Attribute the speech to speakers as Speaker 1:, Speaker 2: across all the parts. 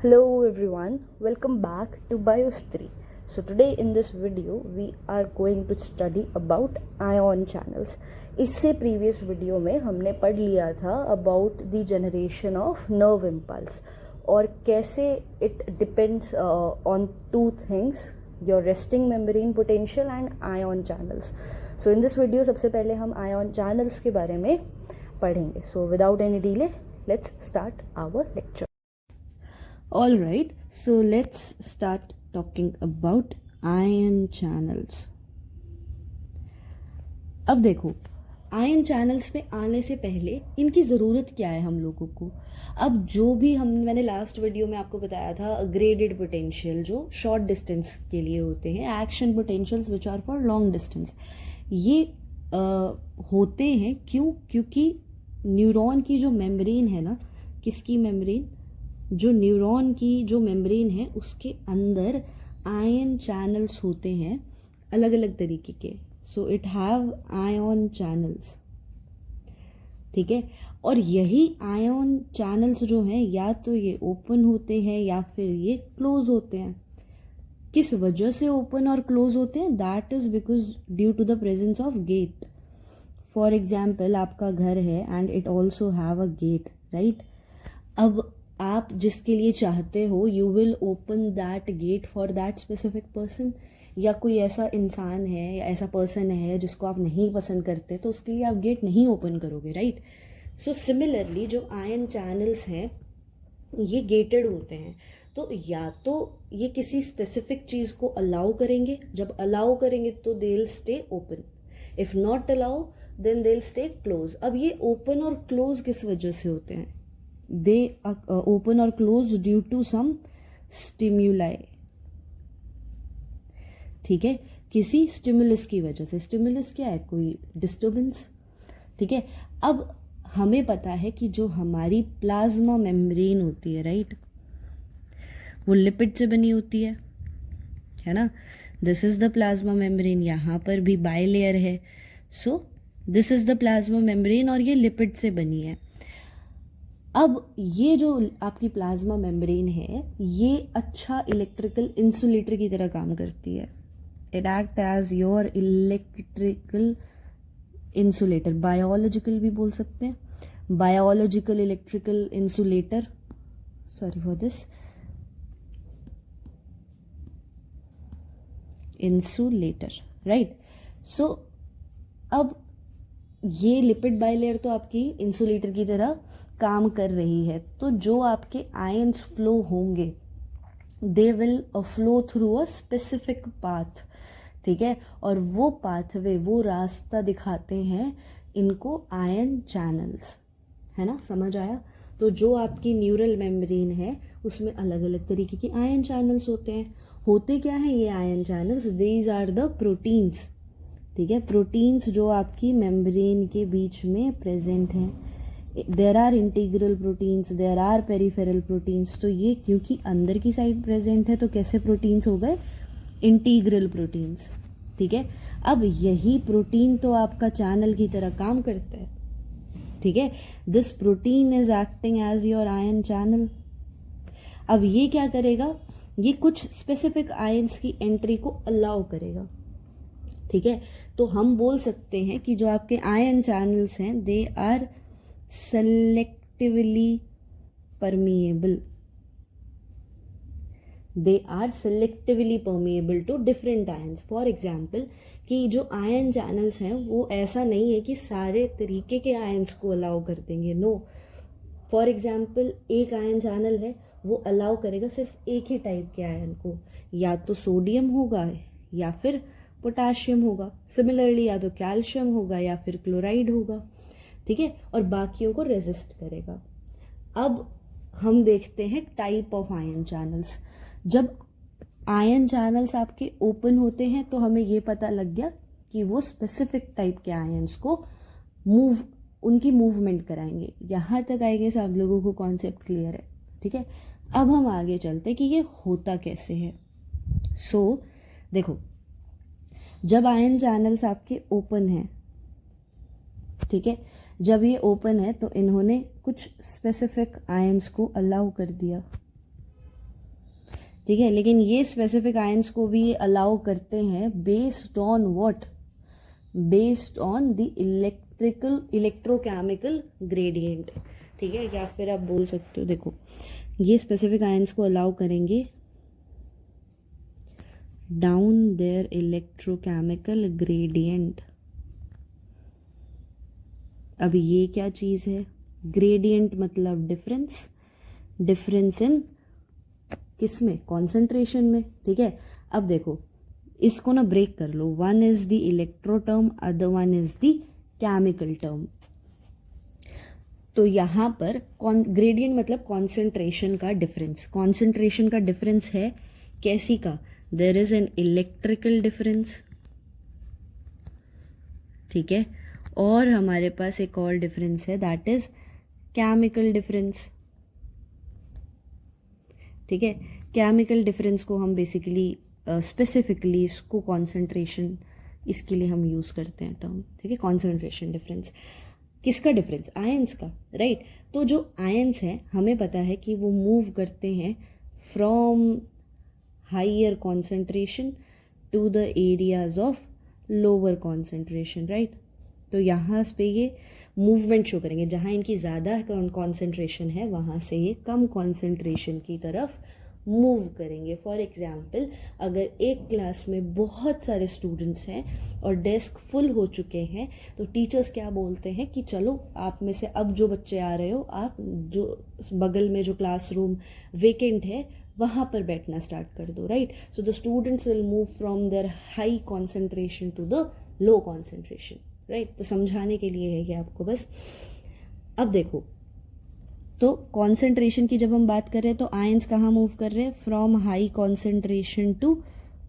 Speaker 1: Hello everyone, welcome back to Biostry. So today in this video we are going to study about ion channels. इससे previous video में हमने पढ़ लिया था about the generation of nerve impulse और कैसे it depends on two things, your resting membrane potential and ion channels. So in this video सबसे पहले हम ion channels के बारे में पढ़ेंगे. So without any delay, let's start our lecture. Alright, so let's start talking about ion channels. अब देखो, ion channels पे आने से पहले इनकी ज़रूरत क्या है हम लोगों को. अब जो भी मैंने लास्ट वीडियो में आपको बताया था, ग्रेडेड पोटेंशियल जो शॉर्ट डिस्टेंस के लिए होते हैं, action potentials which are for long distance, ये होते हैं क्योंकि न्यूरॉन की जो मेम्ब्रेन है ना, किसकी मेम्ब्रेन, जो न्यूरॉन की जो मेम्ब्रेन है उसके अंदर आयन चैनल्स होते हैं अलग अलग तरीके के. So it have ion channels, ठीक है. और यही आयन चैनल्स जो हैं या तो ये ओपन होते हैं या फिर ये क्लोज होते हैं. किस वजह से ओपन और क्लोज होते हैं? That is because due to the presence of gate. For example, आपका घर है and it also have a gate, right. अब आप जिसके लिए चाहते हो, you will open that gate for that specific person. या कोई ऐसा इंसान है या ऐसा पर्सन है जिसको आप नहीं पसंद करते, तो उसके लिए आप गेट नहीं ओपन करोगे, राइट. सो सिमिलरली जो आयन चैनल्स हैं ये गेटेड होते हैं. तो या तो ये किसी स्पेसिफिक चीज़ को अलाउ करेंगे, जब अलाउ करेंगे तो they will stay open, if not allow then they will stay close. अब ये ओपन और क्लोज किस वजह से होते हैं? They open or close due to some stimuli, ठीक है, किसी स्टिमुलस की वजह से. स्टिमुलस क्या है? कोई डिस्टर्बेंस, ठीक है. अब हमें पता है कि जो हमारी प्लाज्मा मेम्ब्रेन होती है, राइट, वो लिपिड से बनी होती है ना. This is the plasma membrane. यहाँ पर भी बाइलेयर है. सो this is the plasma membrane और ये लिपिड से बनी है. अब ये जो आपकी प्लाज्मा मेम्ब्रेन है ये अच्छा इलेक्ट्रिकल इंसुलेटर की तरह काम करती है. It act as your electrical insulator, biological भी बोल सकते हैं, biological electrical insulator, sorry for this, insulator, right. So अब ये लिपिड बाइलेयर तो आपकी इंसुलेटर की तरह काम कर रही है. तो जो आपके आयंस फ्लो होंगे they will flow through a specific path, ठीक है. और वो पाथवे, वो रास्ता दिखाते हैं इनको आयन चैनल्स, है ना. समझ आया? तो जो आपकी न्यूरल मेम्ब्रेन है उसमें अलग अलग तरीके के आयन चैनल्स होते हैं. होते क्या हैं ये ion channels? These are the proteins, ठीक है. प्रोटीन्स जो आपकी मेम्ब्रेन के बीच में प्रेजेंट हैं. There are integral proteins, there are peripheral proteins. तो ये क्योंकि अंदर की साइड प्रेजेंट है तो कैसे प्रोटीन्स हो गए? इंटीग्रल प्रोटीन्स, ठीक है. अब यही प्रोटीन तो आपका चैनल की तरह काम करता है, ठीक है. This protein is acting as your ion channel. अब ये क्या करेगा? ये कुछ स्पेसिफिक आयंस की एंट्री को अलाउ करेगा, ठीक है. तो हम बोल सकते हैं कि जो आपके आयन चैनल्स हैं they are selectively permeable, they are selectively permeable to different ions. For example, कि जो आयन चैनल्स हैं वो ऐसा नहीं है कि सारे तरीके के आयंस को अलाउ कर देंगे, नो. फॉर एग्जाम्पल, एक आयन चैनल है वो अलाउ करेगा सिर्फ एक ही टाइप के आयन को, या तो सोडियम होगा या फिर पोटाशियम होगा. सिमिलरली या तो कैल्शियम होगा या फिर क्लोराइड होगा, ठीक है. और बाकियों को रेजिस्ट करेगा. अब हम देखते हैं टाइप ऑफ आयन चैनल्स. जब आयन चैनल्स आपके ओपन होते हैं तो हमें ये पता लग गया कि वो स्पेसिफिक टाइप के आयंस को उनकी मूवमेंट कराएंगे. यहाँ तक आएंगे सब लोगों को कॉन्सेप्ट क्लियर है, ठीक है. अब हम आगे चलते कि ये होता कैसे है. सो देखो, जब आयन चैनल्स आपके ओपन हैं, ठीक है, जब ये ओपन है तो इन्होंने कुछ स्पेसिफिक आयंस को अलाउ कर दिया, ठीक है, लेकिन ये स्पेसिफिक आयंस को भी अलाउ करते हैं based on what, based on the electrochemical gradient. ठीक है, या फिर आप बोल सकते हो, देखो ये स्पेसिफिक आयंस को अलाउ करेंगे डाउन देयर इलेक्ट्रोकेमिकल ग्रेडियंट। अब ये क्या चीज़ है, ग्रेडियंट मतलब डिफरेंस, डिफरेंस इन किस में, कॉन्सेंट्रेशन में। ठीक है, अब देखो इसको ना ब्रेक कर लो, one is the electro term, other one is the chemical term. तो यहाँ पर ग्रेडियंट मतलब कॉन्सेंट्रेशन का डिफरेंस, कॉन्सेंट्रेशन का डिफरेंस है कैसी का, there is an electrical difference. ठीक है, और हमारे पास एक और डिफरेंस है, दैट इज केमिकल डिफरेंस। ठीक है, केमिकल डिफरेंस को हम बेसिकली स्पेसिफिकली इसको कॉन्सेंट्रेशन, इसके लिए हम यूज़ करते हैं टर्म। ठीक है, कॉन्सेंट्रेशन डिफरेंस किसका डिफरेंस, आयंस का, राइट। तो जो आयंस हैं हमें पता है कि वो मूव करते हैं from higher concentration to the areas of lower concentration, right. तो यहाँ पे ये मूवमेंट शो करेंगे, जहाँ इनकी ज़्यादा कॉन्सेंट्रेशन है वहाँ से ये कम कॉन्सेंट्रेशन की तरफ मूव करेंगे। फॉर एग्जाम्पल, अगर एक क्लास में बहुत सारे स्टूडेंट्स हैं और डेस्क फुल हो चुके हैं, तो टीचर्स क्या बोलते हैं कि चलो आप में से अब जो बच्चे आ रहे हो, आप जो बगल में जो क्लासरूम वेकेंट है वहाँ पर बैठना स्टार्ट कर दो, right. So the students will move from their high concentration to the low concentration, right. तो समझाने के लिए है कि आपको बस। अब देखो, तो कॉन्सेंट्रेशन की जब हम बात कर रहे हैं तो आयंस कहाँ मूव कर रहे हैं, from high concentration to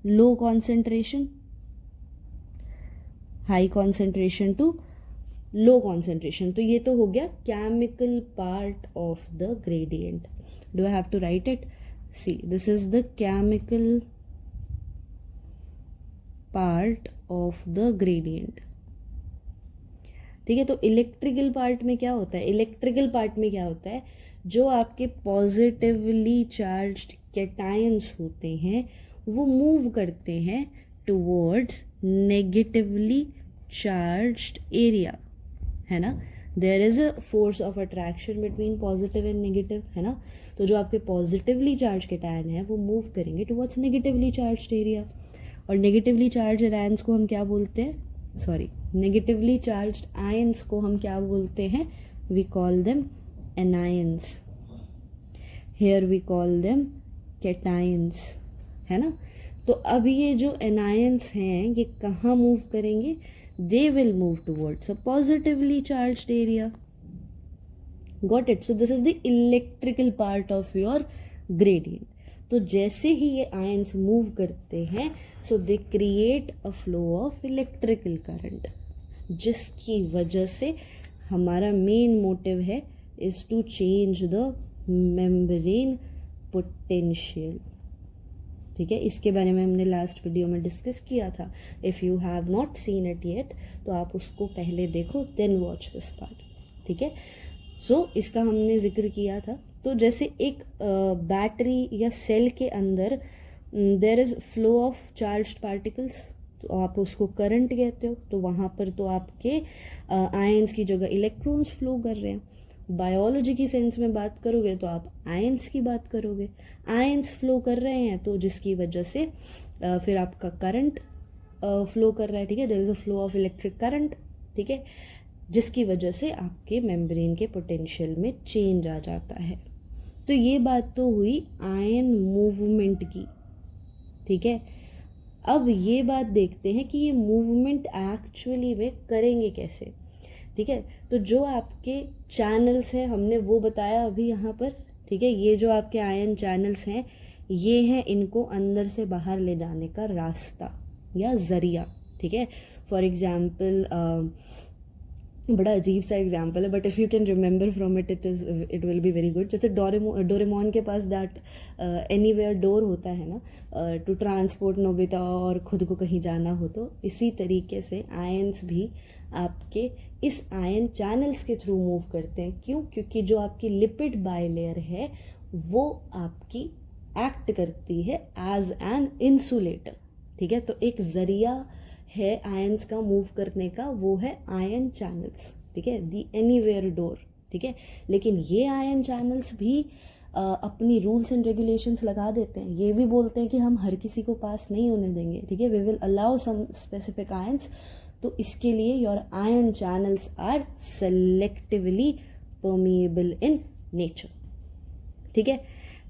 Speaker 1: low concentration, high concentration to low concentration. तो ये तो हो गया chemical part of the gradient. Do I have to write it, see this is the chemical part of the gradient. ठीक है, तो electrical part में क्या होता है, इलेक्ट्रिकल पार्ट में क्या होता है, जो आपके पॉजिटिवली चार्ज्ड कैटायंस होते हैं वो मूव करते हैं टुवर्ड्स नेगेटिवली चार्ज्ड एरिया, है ना। There is a force of attraction between positive and negative, है ना। तो जो आपके पॉजिटिवली चार्ज कैटायन है वो मूव करेंगे टुवर्ड्स नेगेटिवली चार्ज्ड एरिया। और नेगेटिवली चार्ज आयंस को हम क्या बोलते हैं, सॉरी, नेगेटिवली चार्ज्ड आयंस को हम क्या बोलते हैं, we call them anions, here we call them cations, है ना। तो अब ये जो एनायंस हैं ये कहाँ मूव करेंगे, they will move towards a positively charged area, got it. So this is the electrical part of your gradient. तो जैसे ही ये आयंस मूव करते हैं, so they create a flow of electrical current, जिसकी वजह से हमारा मेन मोटिव है is to change the membrane potential. ठीक है, इसके बारे में हमने लास्ट वीडियो में डिस्कस किया था। If you have not seen it yet तो आप उसको पहले देखो, देन वॉच दिस पार्ट। ठीक है, सो इसका हमने जिक्र किया था। तो जैसे एक बैटरी या सेल के अंदर there is flow of charged particles, तो आप उसको करंट कहते हो। तो वहाँ पर तो आपके आयंस की जगह इलेक्ट्रॉन्स फ्लो कर रहे हैं। बायोलॉजी की सेंस में बात करोगे तो आप आयंस की बात करोगे, आयंस फ्लो कर रहे हैं तो जिसकी वजह से फिर आपका करंट फ्लो कर रहा है। ठीक है, there is a flow of electric current, ठीक है, जिसकी वजह से आपके मेम्ब्रेन के पोटेंशियल में चेंज आ जाता है। तो ये बात तो हुई आयन मूवमेंट की। ठीक है, अब ये बात देखते हैं कि ये मूवमेंट एक्चुअली में करेंगे कैसे। ठीक है, तो जो आपके चैनल्स हैं हमने वो बताया अभी यहाँ पर। ठीक है, ये जो आपके आयन चैनल्स हैं ये हैं इनको अंदर से बाहर ले जाने का रास्ता या ज़रिया। ठीक है, फॉर एग्जाम्पल बड़ा अजीब सा एग्जाम्पल है, but if you can remember from it will be very good. जैसे डोरेमोन के पास दैट एनीवेयर डोर होता है ना, टू ट्रांसपोर्ट नोबिता और खुद को कहीं जाना हो, तो इसी तरीके से आयंस भी आपके इस आयन चैनल्स के थ्रू मूव करते हैं। क्यों? क्योंकि जो आपकी लिपिड बाइलेयर है वो आपकी एक्ट करती है एज एन इंसुलेटर, ठीक है। तो एक जरिया है आयंस का मूव करने का, वो है आयन चैनल्स, ठीक है, दी एनीवेयर डोर, ठीक है। लेकिन ये आयन चैनल्स भी अपनी रूल्स एंड रेगुलेशंस लगा देते हैं, ये भी बोलते हैं कि हम हर किसी को पास नहीं होने देंगे, ठीक है, we will allow some specific ions. तो इसके लिए your ion channels are selectively permeable in nature, ठीक है।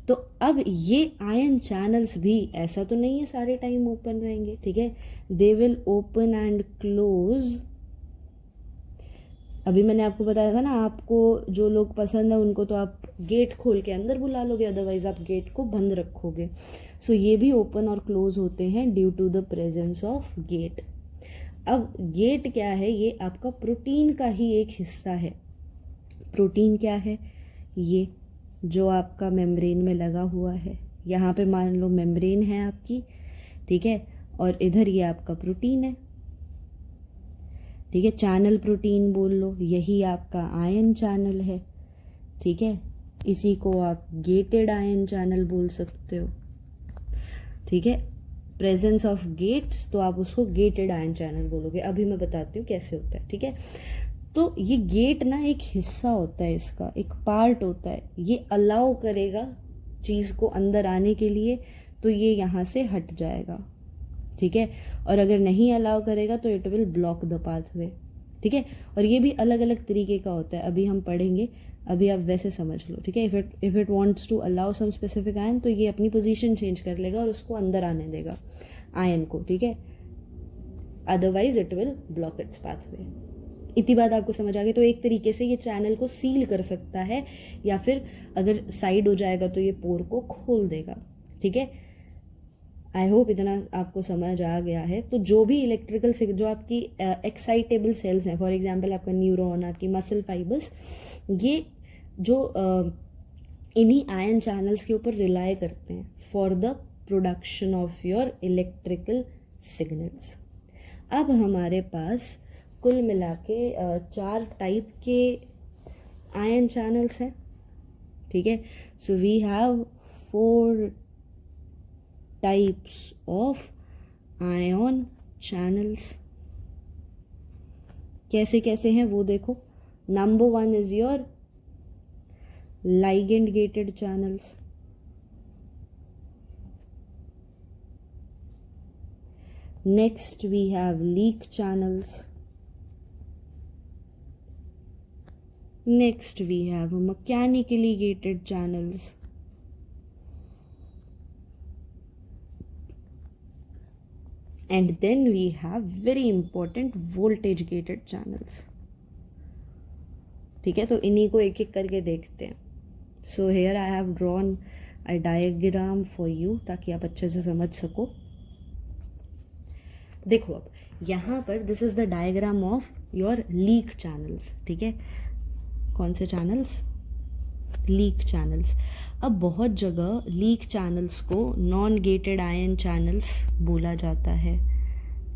Speaker 1: तो अब ये आयन चैनल्स भी ऐसा तो नहीं है सारे टाइम ओपन रहेंगे, ठीक है, they will open and close. अभी मैंने आपको बताया था ना, आपको जो लोग पसंद है उनको तो आप गेट खोल के अंदर बुला लोगे, अदरवाइज आप गेट को बंद रखोगे। सो ये भी ओपन और क्लोज होते हैं due to the presence of gate. अब गेट क्या है, ये आपका प्रोटीन का ही एक हिस्सा है। प्रोटीन क्या है, ये जो आपका मेम्ब्रेन में लगा हुआ है, यहाँ पे मान लो मेम्ब्रेन है आपकी, ठीक है, और इधर ये आपका प्रोटीन है, ठीक है, चैनल प्रोटीन बोल लो, यही आपका आयन चैनल है, ठीक है। इसी को आप गेटेड आयन चैनल बोल सकते हो, ठीक है। प्रेजेंस ऑफ गेट्स तो आप उसको गेटेड आयन चैनल बोलोगे। अभी मैं बताती हूँ कैसे होता है, ठीक है। तो ये गेट ना एक हिस्सा होता है, इसका एक पार्ट होता है, ये अलाउ करेगा चीज़ को अंदर आने के लिए, तो ये यहाँ से हट जाएगा, ठीक है। और अगर नहीं अलाउ करेगा तो it will block the pathway, ठीक है। और ये भी अलग अलग तरीके का होता है, अभी हम पढ़ेंगे, अभी आप वैसे समझ लो, ठीक है। If it wants to allow some specific ion, तो ये अपनी पोजीशन चेंज कर लेगा और उसको अंदर आने देगा आयन को, ठीक है, otherwise it will block it's pathway. इतनी बात आपको समझ आ गई। तो एक तरीके से ये चैनल को सील कर सकता है, या फिर अगर साइड हो जाएगा तो ये पोर को खोल देगा, ठीक है। आई होप इतना आपको समझ आ गया है। तो जो भी इलेक्ट्रिकल से जो आपकी एक्साइटेबल सेल्स हैं, फॉर एग्जांपल आपका न्यूरॉन, आपकी मसल फाइबर्स, ये जो इन्हीं आयन चैनल्स के ऊपर रिलाई करते हैं for the production of your electrical signals. अब हमारे पास कुल मिला के 4 टाइप के आयन चैनल्स हैं, ठीक है। So we have 4 types of ion channels. कैसे कैसे हैं वो देखो। Number 1 is your ligand gated channels, next we have leak channels, next we have mechanically gated channels, and then we have very important voltage gated channels, ठीक है। तो इन्हीं को एक एक करके देखते हैं। So here I have drawn a diagram for you, ताकि आप अच्छे से समझ सको। देखो अब यहाँ पर this is the diagram of your leak channels, ठीक है। कौन से चैनल्स? Leak channels. अब बहुत जगह लीक चैनल्स को नॉन गेटेड आयन चैनल्स बोला जाता है,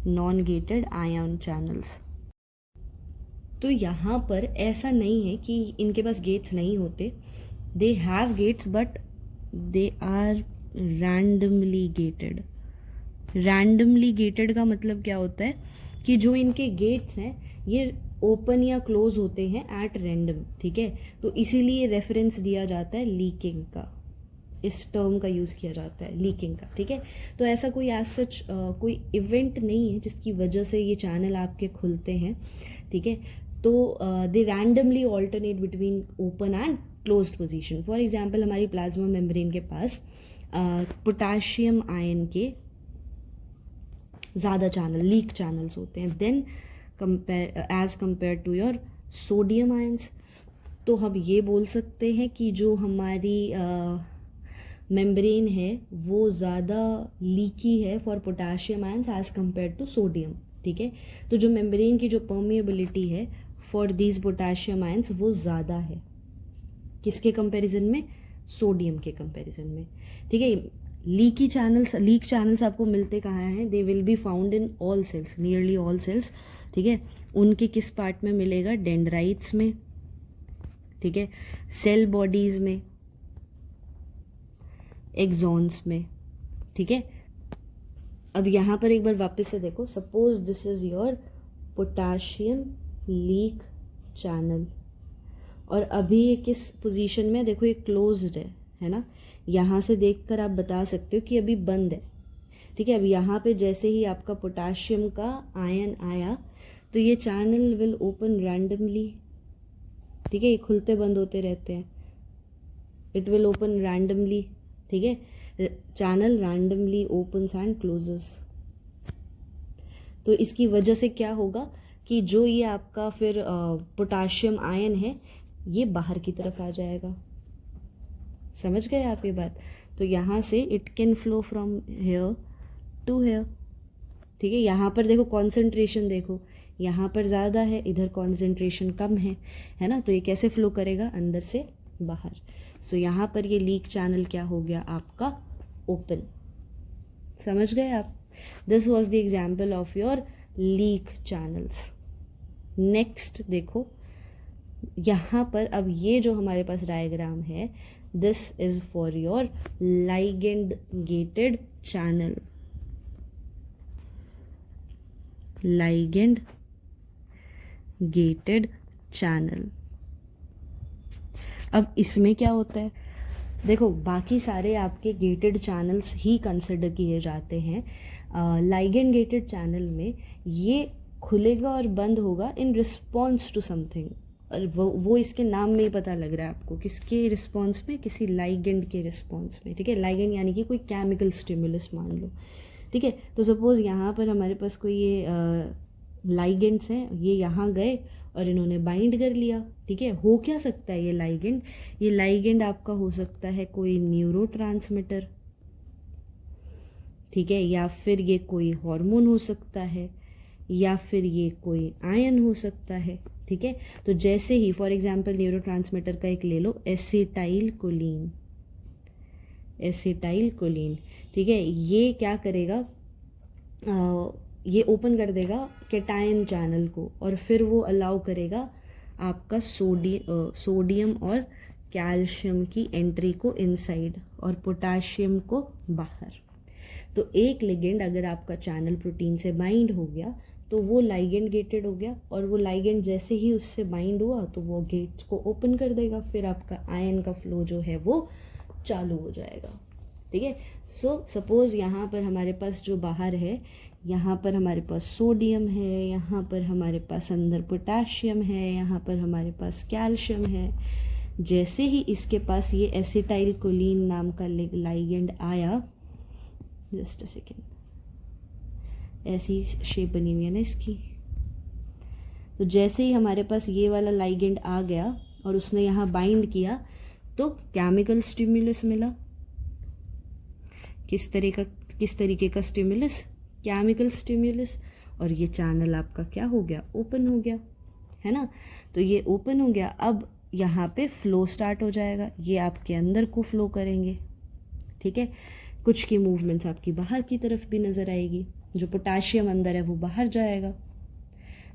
Speaker 1: नॉन गेटेड आयन चैनल्स। तो यहाँ पर ऐसा नहीं है कि इनके पास गेट्स नहीं होते, they have gates but they are randomly gated. Randomly gated का मतलब क्या होता है कि जो इनके गेट्स हैं ये ओपन या क्लोज होते हैं एट रैंडम, ठीक है। तो इसीलिए रेफरेंस दिया जाता है लीकिंग का, इस टर्म का यूज़ किया जाता है लीकिंग का, ठीक है। तो ऐसा कोई एज सच कोई इवेंट नहीं है जिसकी वजह से ये चैनल आपके खुलते हैं, ठीक है। तो they randomly alternate between open and closed position. For example हमारी प्लाज्मा मेम्ब्रेन के पास पोटाशियम आयन के ज़्यादा चैनल, लीक चैनल्स होते हैं than as compare to your sodium ions. तो हम ये बोल सकते हैं कि जो हमारी मेम्ब्रेन है वो ज़्यादा लीकी है for potassium ions as compare to sodium, ठीक है। तो जो मेम्ब्रेन की जो परमिएबिलिटी है फॉर दीज पोटाशियम आयंस वो ज़्यादा है, किसके कंपैरिजन में? सोडियम के कंपैरिजन में, ठीक है। लीकी चैनल्स, लीक चैनल्स आपको मिलते कहाँ हैं? They will be found in all cells, nearly all cells, ठीक है। उनके किस पार्ट में मिलेगा? डेंड्राइट्स में, ठीक है, सेल बॉडीज में, एक्सॉन्स में, ठीक है। अब यहाँ पर एक बार वापस से देखो, suppose this is your potassium leak channel, और अभी ये किस पोजीशन में, देखो ये क्लोज्ड है ना। यहाँ से देखकर आप बता सकते हो कि अभी बंद है, ठीक है। अब यहाँ पे जैसे ही आपका पोटाशियम का आयन आया तो ये चैनल विल ओपन रैंडमली, ठीक है। ये खुलते बंद होते रहते हैं, इट विल ओपन रैंडमली, ठीक है। Channel randomly opens and closes. तो इसकी वजह से क्या होगा कि जो ये आपका फिर पोटाशियम आयन है ये बाहर की तरफ आ जाएगा। समझ गए आप ये बात? तो यहाँ से it can flow from here to here, ठीक है। यहाँ पर देखो कॉन्सेंट्रेशन, देखो यहाँ पर ज़्यादा है, इधर कॉन्सेंट्रेशन कम है ना। तो ये कैसे फ्लो करेगा? अंदर से बाहर। सो यहाँ पर ये लीक चैनल क्या हो गया आपका? ओपन। समझ गए आप? This was the example of your leak channels. Next देखो यहाँ पर, अब ये जो हमारे पास डायग्राम है, this is for your ligand gated channel. Ligand gated channel. अब इसमें क्या होता है? देखो बाकी सारे आपके गेटेड चैनल्स ही कंसिडर किए जाते हैं। लाइगेंड गेटेड चैनल में ये खुलेगा और बंद होगा इन रिस्पॉन्स टू समथिंग, और वो इसके नाम में ही पता लग रहा है आपको, किसके रिस्पॉन्स में? किसी लाइगेंड के रिस्पॉन्स में, ठीक है। लाइगेंड यानी कि कोई केमिकल स्टिमुलस मान लो, ठीक है। तो सपोज यहाँ पर हमारे पास कोई ये लाइगेंड्स हैं, ये यहाँ गए और इन्होंने बाइंड कर लिया, ठीक है। हो क्या सकता है ये लाइगेंड? ये लाइगेंड आपका हो सकता है कोई न्यूरोट्रांसमीटर, ठीक है, या फिर ये कोई हार्मोन हो सकता है, या फिर ये कोई आयन हो सकता है, ठीक है। तो जैसे ही फॉर एग्जांपल न्यूरोट्रांसमीटर का एक ले लो, एसिटाइल कोलिन, एसिटाइल कोलिन, ठीक है। ये क्या करेगा? ये ओपन कर देगा कैटायन चैनल को, और फिर वो अलाउ करेगा आपका सोडियम और कैल्शियम की एंट्री को इनसाइड और पोटाशियम को बाहर। तो एक लिगेंड अगर आपका चैनल प्रोटीन से बाइंड हो गया तो वो लाइगेंड गेटेड हो गया, और वो लाइगेंड जैसे ही उससे बाइंड हुआ तो वो गेट्स को ओपन कर देगा, फिर आपका आयन का फ्लो जो है वो चालू हो जाएगा, ठीक है। सो सपोज यहाँ पर हमारे पास जो बाहर है, यहाँ पर हमारे पास सोडियम है, यहाँ पर हमारे पास अंदर पोटाशियम है, यहाँ पर हमारे पास कैल्शियम है। जैसे ही इसके पास ये एसिटाइल कोलिन नाम का लाइगेंड आया, जस्ट अ सेकेंड, ऐसी शेप बनी हुई है ना इसकी। तो जैसे ही हमारे पास ये वाला लाइगेंड आ गया और उसने यहाँ बाइंड किया तो केमिकल स्टिमुलस मिला। किस तरीके का स्टिमुलस? Chemical stimulus. और ये चैनल आपका क्या हो गया? ओपन हो गया, है ना। तो ये ओपन हो गया, अब यहाँ पे फ्लो स्टार्ट हो जाएगा, ये आपके अंदर को फ्लो करेंगे, ठीक है। कुछ की मूवमेंट्स आपकी बाहर की तरफ भी नज़र आएगी, जो पोटाशियम अंदर है वो बाहर जाएगा।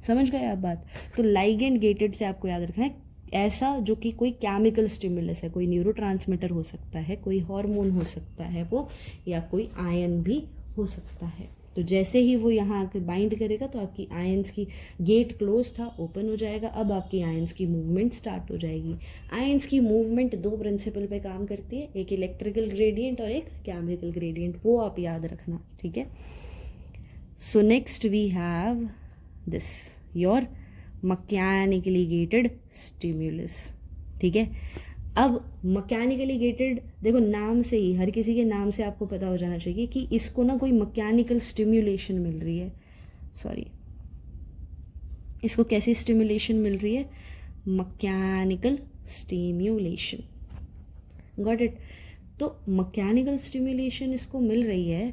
Speaker 1: समझ गए आप बात? तो लाइगेंड गेटेड से आपको याद रखना है ऐसा जो कि कोई केमिकल स्टिमुलस है, कोई न्यूरोट्रांसमीटर हो सकता है, कोई हार्मोन हो सकता है वो, या कोई आयन भी हो सकता है। तो जैसे ही वो यहाँ आकर बाइंड करेगा तो आपकी आयंस की गेट क्लोज था, ओपन हो जाएगा, अब आपकी आयंस की मूवमेंट स्टार्ट हो जाएगी। आयंस की मूवमेंट दो प्रिंसिपल पे काम करती है, एक इलेक्ट्रिकल ग्रेडियंट और एक केमिकल ग्रेडियंट, वो आप याद रखना, ठीक है। So next we have this your mechanically gated stimulus, ठीक है। अब मैकेनिकली गेटेड, देखो नाम से ही, हर किसी के नाम से आपको पता हो जाना चाहिए कि इसको ना कोई मैकेनिकल स्टिम्युलेशन मिल रही है, सॉरी, इसको कैसी स्टिम्युलेशन मिल रही है? Mechanical stimulation, got it. तो मैकेनिकल स्टिम्युलेशन इसको मिल रही है